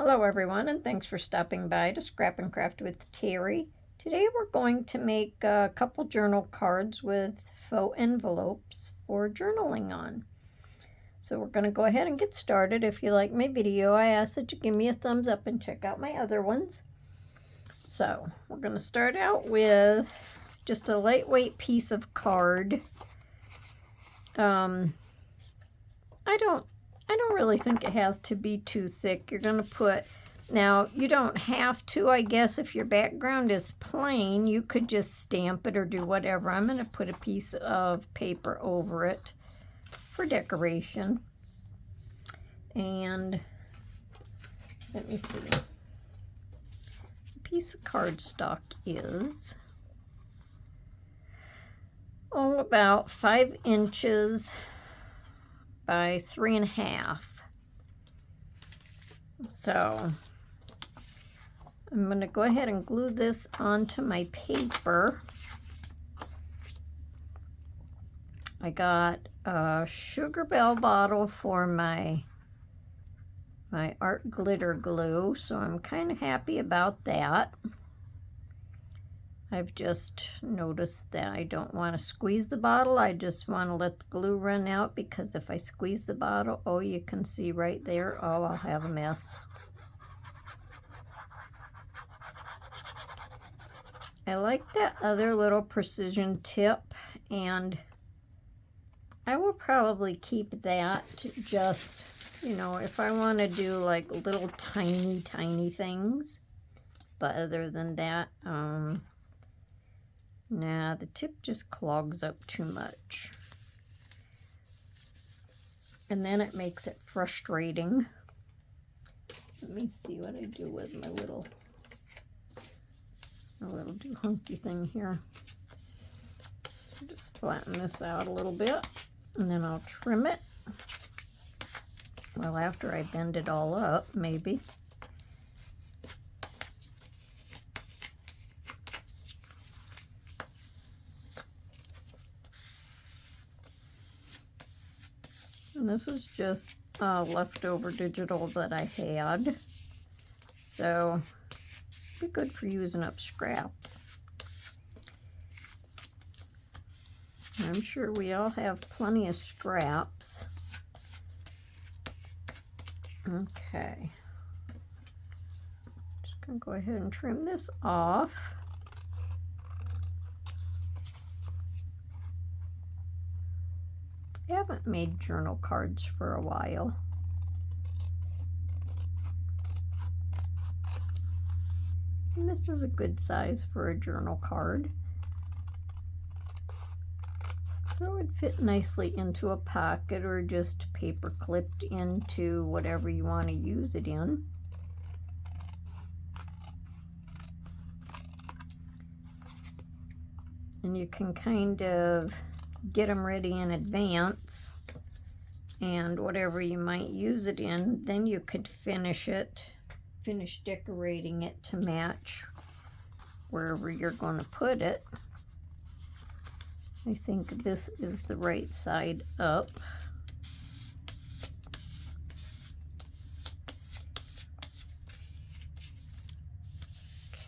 Hello everyone, and thanks for stopping by to Scrap and Craft with Terry. Today we're going to make a couple journal cards with faux envelopes for journaling on. So we're going to go ahead and get started. If you like my video, I ask that you give me a thumbs up and check out my other ones. So we're going to start out with just a lightweight piece of card. I don't really think it has to be too thick. You're going to put, now you don't have to, I guess, if your background is plain, you could just stamp it or do whatever. I'm going to put a piece of paper over it for decoration. And let me see. A piece of cardstock is about 5 inches by 3.5. So I'm going to go ahead and glue this onto my paper. I got a Sugar Bell bottle for my art glitter glue, so I'm kind of happy about that. I've just noticed that I don't want to squeeze the bottle. I just want to let the glue run out, because if I squeeze the bottle, oh, you can see right there, oh, I'll have a mess. I like that other little precision tip, and I will probably keep that to just, you know, if I want to do like little tiny things. But other than that, nah, the tip just clogs up too much. And then it makes it frustrating. Let me see what I do with my little doohunky thing here. Just flatten this out a little bit, and then I'll trim it. Well, after I bend it all up, maybe. And this is just leftover digital that I had, so be good for using up scraps. I'm sure we all have plenty of scraps. Okay, just gonna go ahead and trim this off. I haven't made journal cards for a while. And this is a good size for a journal card. So it would fit nicely into a pocket or just paper clipped into whatever you want to use it in. And you can kind of get them ready in advance, and whatever you might use it in, then you could finish decorating it to match wherever you're going to put it. I think this is the right side up.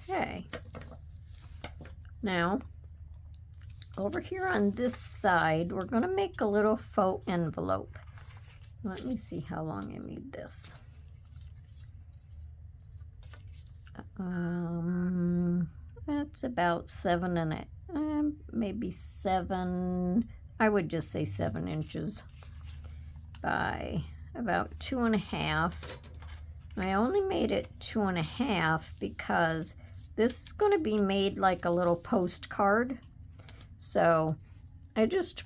Okay, now over here on this side, we're going to make a little faux envelope. Let me see how long I made this. It's about maybe 7, I would just say 7 inches by about 2.5. I only made it 2.5 because this is going to be made like a little postcard. So I just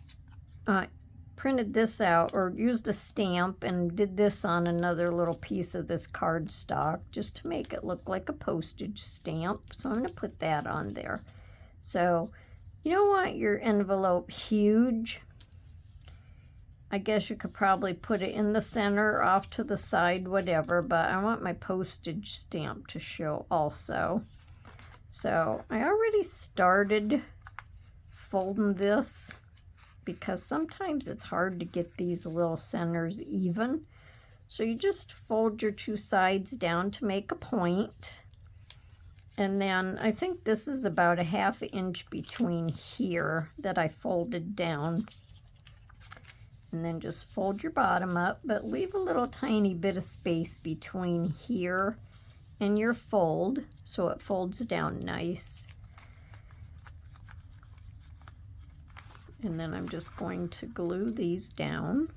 printed this out, or used a stamp and did this on another little piece of this cardstock just to make it look like a postage stamp. So I'm going to put that on there. So you don't want your envelope huge. I guess you could probably put it in the center, off to the side, whatever, but I want my postage stamp to show also. So I already started folding this, because sometimes it's hard to get these little centers even. So you just fold your two sides down to make a point. And then I think this is about a 1/2 inch between here that I folded down. And then just fold your bottom up, but leave a little tiny bit of space between here and your fold so it folds down nice. And then I'm just going to glue these down.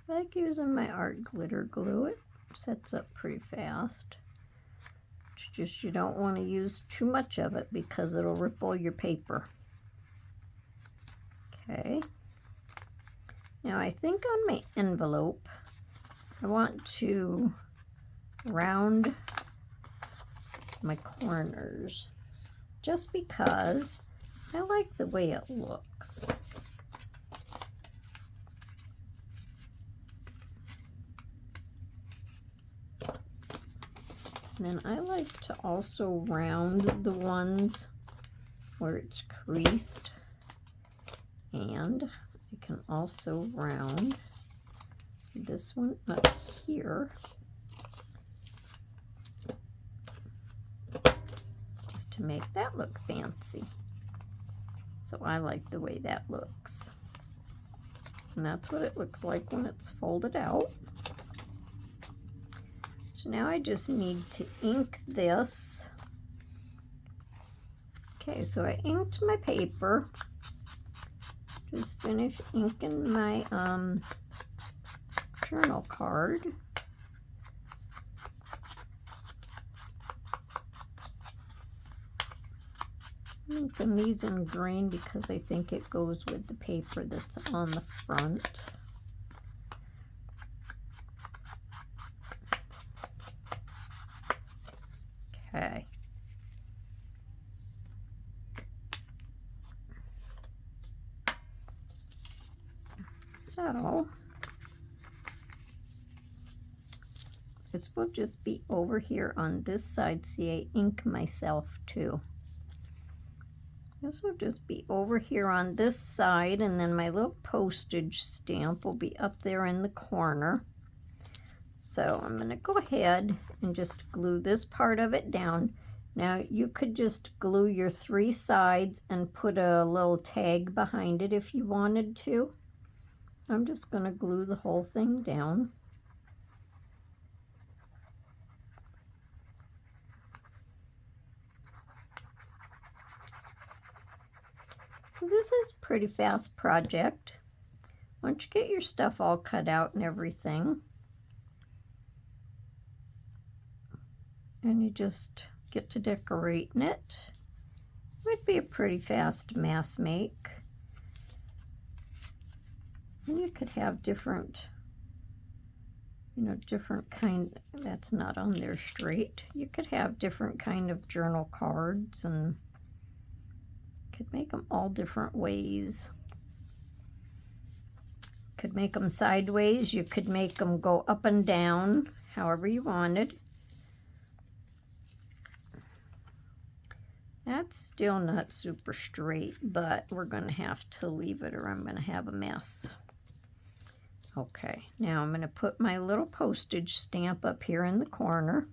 I like using my art glitter glue. It sets up pretty fast. It's just you don't want to use too much of it because it'll ripple your paper. Okay. Now I think on my envelope, I want to round my corners just because I like the way it looks. And then I like to also round the ones where it's creased, and I can also round this one up here just to make that look fancy. So I like the way that looks. And that's what it looks like when it's folded out. So now I just need to ink this. Okay, so I inked my paper. Just finished inking my journal card. I'm inking these in green because I think it goes with the paper that's on the front. Okay. So this will just be over here on this side. See, I ink myself too. This will just be over here on this side, and then my little postage stamp will be up there in the corner. So I'm going to go ahead and just glue this part of it down. Now you could just glue your 3 sides and put a little tag behind it if you wanted to. I'm just going to glue the whole thing down. So this is a pretty fast project. Once you get your stuff all cut out and everything, and you just get to decorating it, it would be a pretty fast mass make. And you could have different, different kind, that's not on there straight. You could have different kind of journal cards and could make them all different ways. Could make them sideways. You could make them go up and down, however you wanted. That's still not super straight, but we're going to have to leave it or I'm going to have a mess. Okay, now I'm going to put my little postage stamp up here in the corner.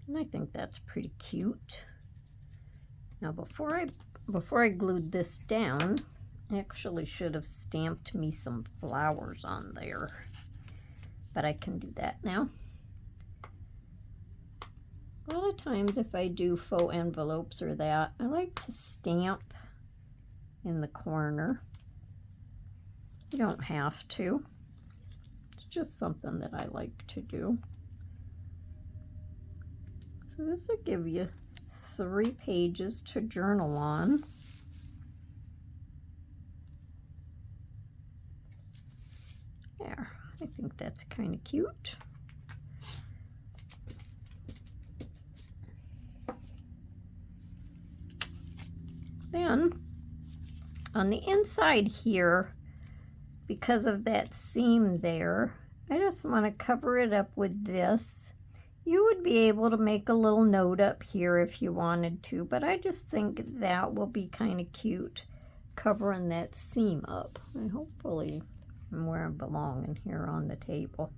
And I think that's pretty cute. Now before I glued this down, I actually should have stamped me some flowers on there. But I can do that now. A lot of times if I do faux envelopes or that, I like to stamp in the corner. You don't have to. It's just something that I like to do. So this will give you 3 pages to journal on. There, I think that's kind of cute. Then on the inside here, because of that seam there, I just want to cover it up with this. You would be able to make a little note up here if you wanted to, but I just think that will be kind of cute, covering that seam up. And hopefully I'm where I belong in here on the table.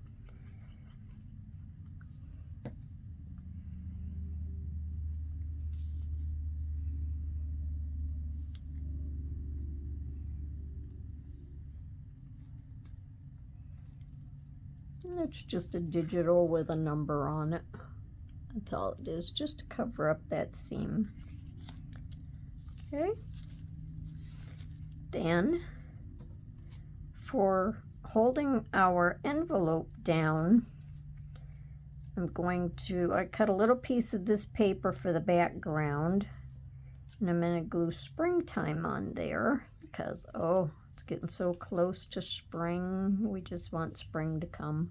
And it's just a digital with a number on it. That's all it is, just to cover up that seam. Okay. Then for holding our envelope down, I cut a little piece of this paper for the background, and I'm going to glue springtime on there because, oh, it's getting so close to spring. We just want spring to come.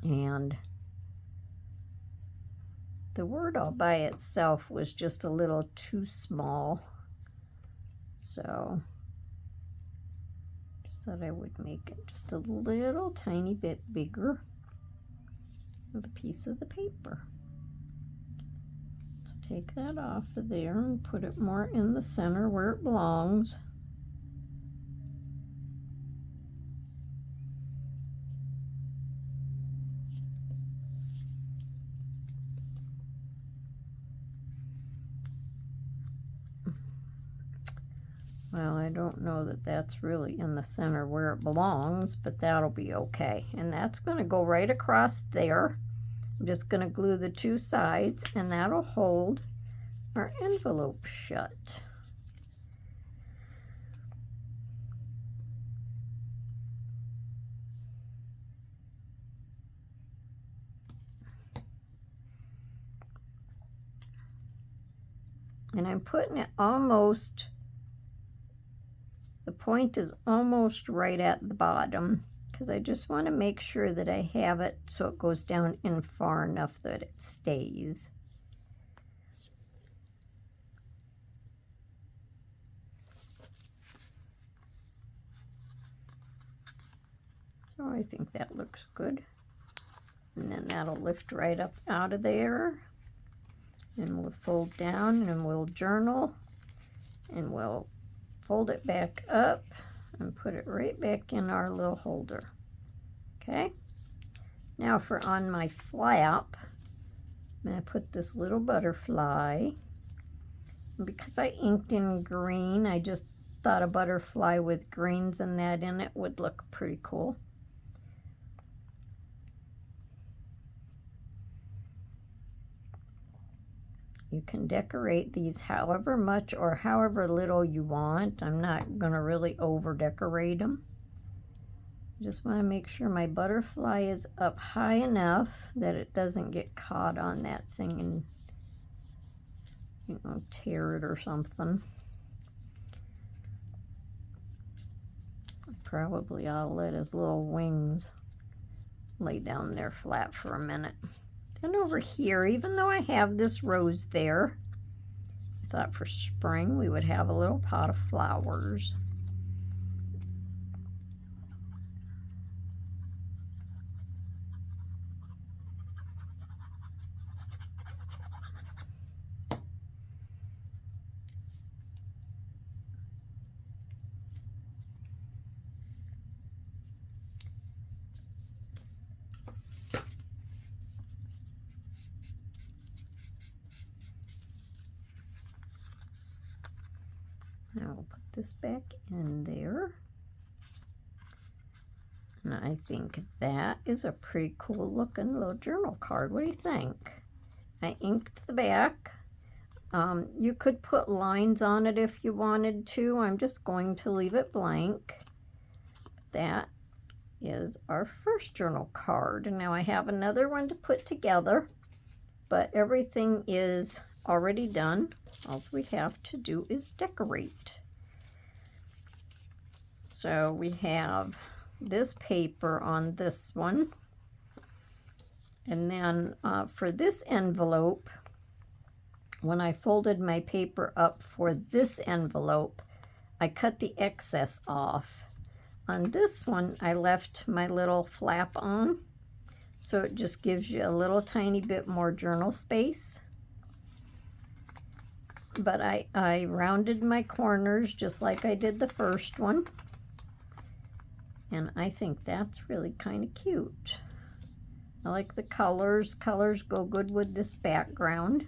And the word all by itself was just a little too small. So just thought I would make it just a little tiny bit bigger with a piece of the paper. So take that off of there and put it more in the center where it belongs. Well, I don't know that that's really in the center where it belongs, but that'll be okay. And that's going to go right across there. I'm just going to glue the 2 sides, and that'll hold our envelope shut. And I'm putting it almost, the point is almost right at the bottom, because I just want to make sure that I have it so it goes down in far enough that it stays. So I think that looks good. And then that'll lift right up out of there. And we'll fold down and we'll journal. And we'll fold it back up and put it right back in our little holder. Okay? Now for on my flap, I'm going to put this little butterfly. And because I inked in green, I just thought a butterfly with greens and that in it would look pretty cool. You can decorate these however much or however little you want. I'm not going to really over decorate them. I just want to make sure my butterfly is up high enough that it doesn't get caught on that thing and, you know, tear it or something. Probably ought to let his little wings lay down there flat for a minute. Then over here, even though I have this rose there, I thought for spring we would have a little pot of flowers. Now we'll put this back in there. And I think that is a pretty cool looking little journal card. What do you think? I inked the back. You could put lines on it if you wanted to. I'm just going to leave it blank. That is our first journal card. And now I have another one to put together, but everything is already done. All we have to do is decorate. So we have this paper on this one. And then for this envelope, when I folded my paper up for this envelope, I cut the excess off. On this one, I left my little flap on, so it just gives you a little tiny bit more journal space. But I rounded my corners just like I did the first one. And I think that's really kind of cute. I like the colors. Colors go good with this background.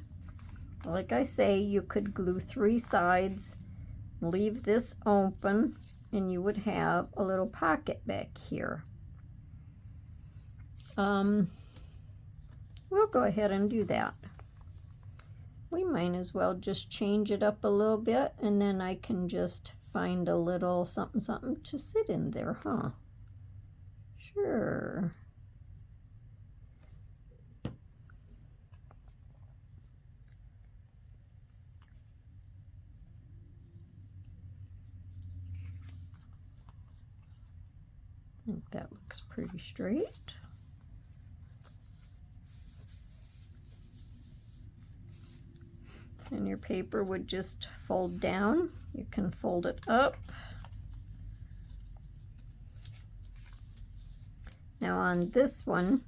Like I say, you could glue 3 sides, leave this open, and you would have a little pocket back here. We'll go ahead and do that. We might as well just change it up a little bit, and then I can just find a little something something to sit in there, huh? Sure. I think that looks pretty straight. And your paper would just fold down. You can fold it up. Now on this one,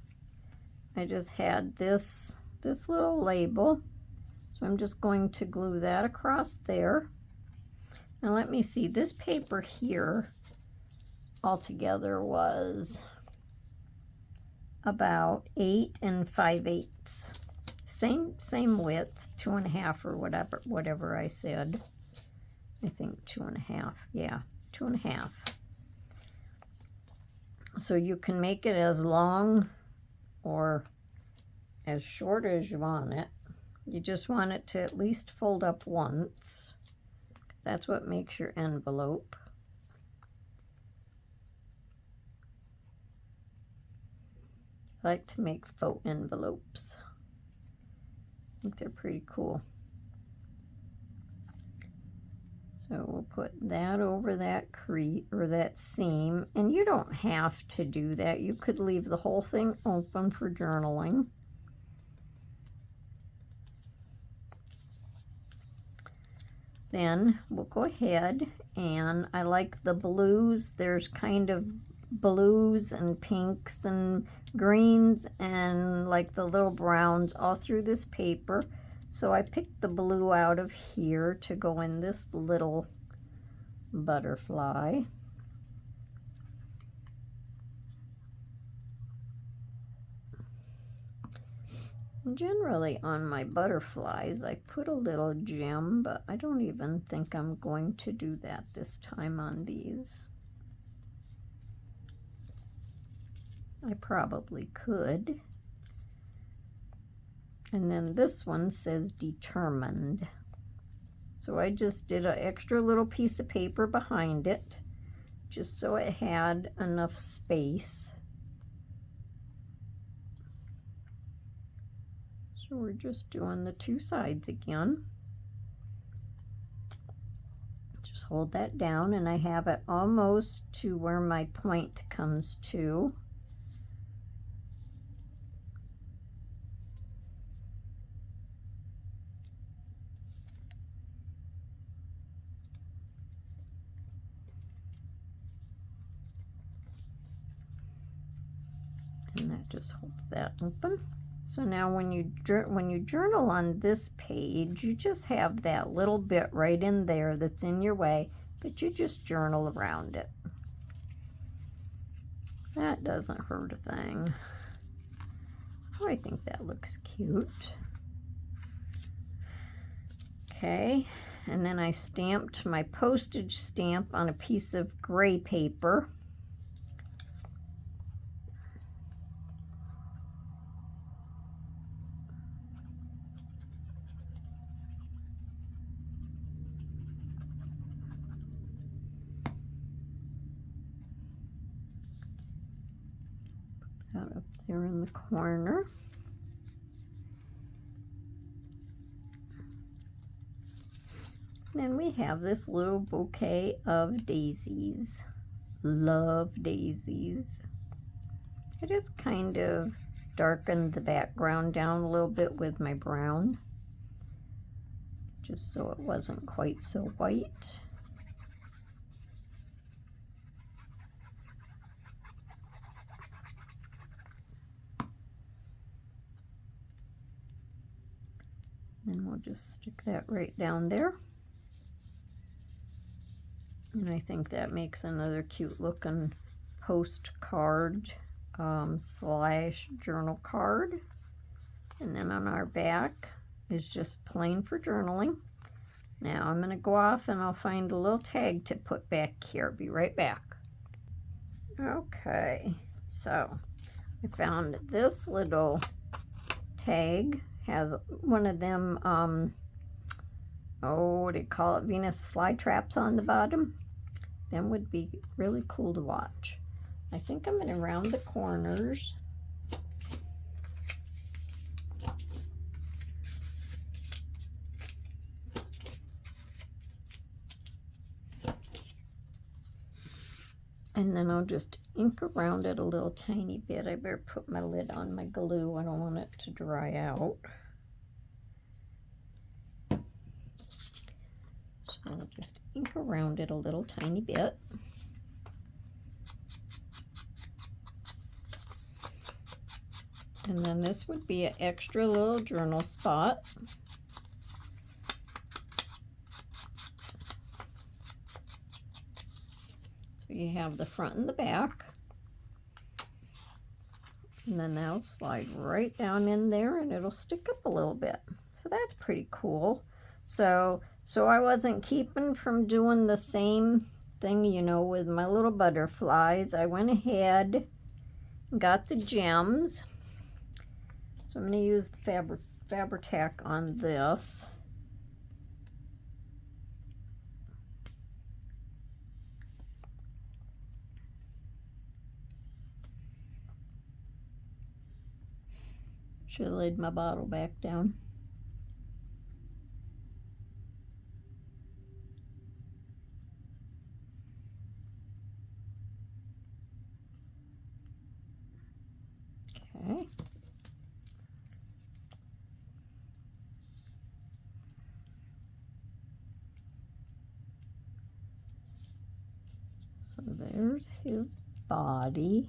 I just had this little label. So I'm just going to glue that across there. Now let me see, this paper here altogether was about 8 5/8. Same width, 2.5 or whatever I said. I think 2.5. Yeah, 2.5. So you can make it as long or as short as you want it. You just want it to at least fold up once. That's what makes your envelope. I like to make faux envelopes. I think they're pretty cool. So we'll put that over that crease or that seam, and you don't have to do that. You could leave the whole thing open for journaling. Then we'll go ahead, and I like the blues. There's kind of blues and pinks and greens and like the little browns all through this paper. So I picked the blue out of here to go in this little butterfly. Generally on my butterflies I put a little gem, but I don't even think I'm going to do that this time on these. I probably could. And then this one says determined. So I just did an extra little piece of paper behind it, just so it had enough space. So we're just doing the 2 sides again. Just hold that down, and I have it almost to where my point comes to. And that just holds that open. So now when you journal on this page, you just have that little bit right in there that's in your way, but you just journal around it. That doesn't hurt a thing. So I think that looks cute. Okay, and then I stamped my postage stamp on a piece of gray paper. out up there in the corner. Then we have this little bouquet of daisies. Love daisies. I just kind of darkened the background down a little bit with my brown, just so it wasn't quite so white. And we'll just stick that right down there. And I think that makes another cute looking postcard slash journal card. And then on our back is just plain for journaling. Now I'm going to go off and I'll find a little tag to put back here. Be right back. Okay, so I found this little tag. Has one of them, what do you call it, Venus flytraps on the bottom. Them would be really cool to watch. I think I'm going to round the corners. And then I'll just ink around it a little tiny bit. I better put my lid on my glue. I don't want it to dry out. So I'll just ink around it a little tiny bit. And then this would be an extra little journal spot. So you have the front and the back. And then that'll slide right down in there and it'll stick up a little bit. So that's pretty cool. So I wasn't keeping from doing the same thing, you know, with my little butterflies. I went ahead and got the gems. So I'm going to use the Fabri-Tac on this. Should have laid my bottle back down. Okay. So there's his body.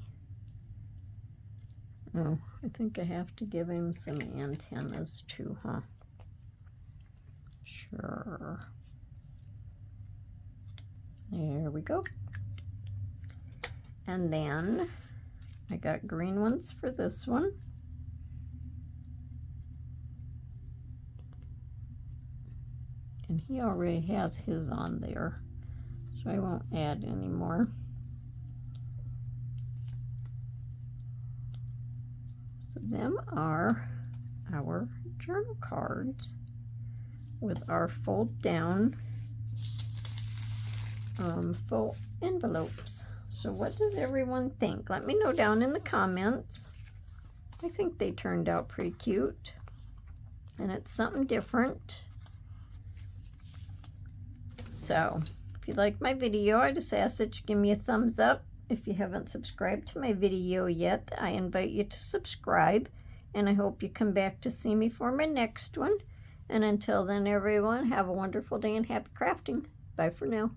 Oh, I think I have to give him some antennas too, huh? Sure. There we go. And then I got green ones for this one. And he already has his on there, so I won't add any more. So them are our journal cards with our fold down full envelopes. So what does everyone think? Let me know down in the comments. I think they turned out pretty cute. And it's something different. So if you like my video, I just ask that you give me a thumbs up. If you haven't subscribed to my video yet, I invite you to subscribe. And I hope you come back to see me for my next one. And until then, everyone, have a wonderful day and happy crafting. Bye for now.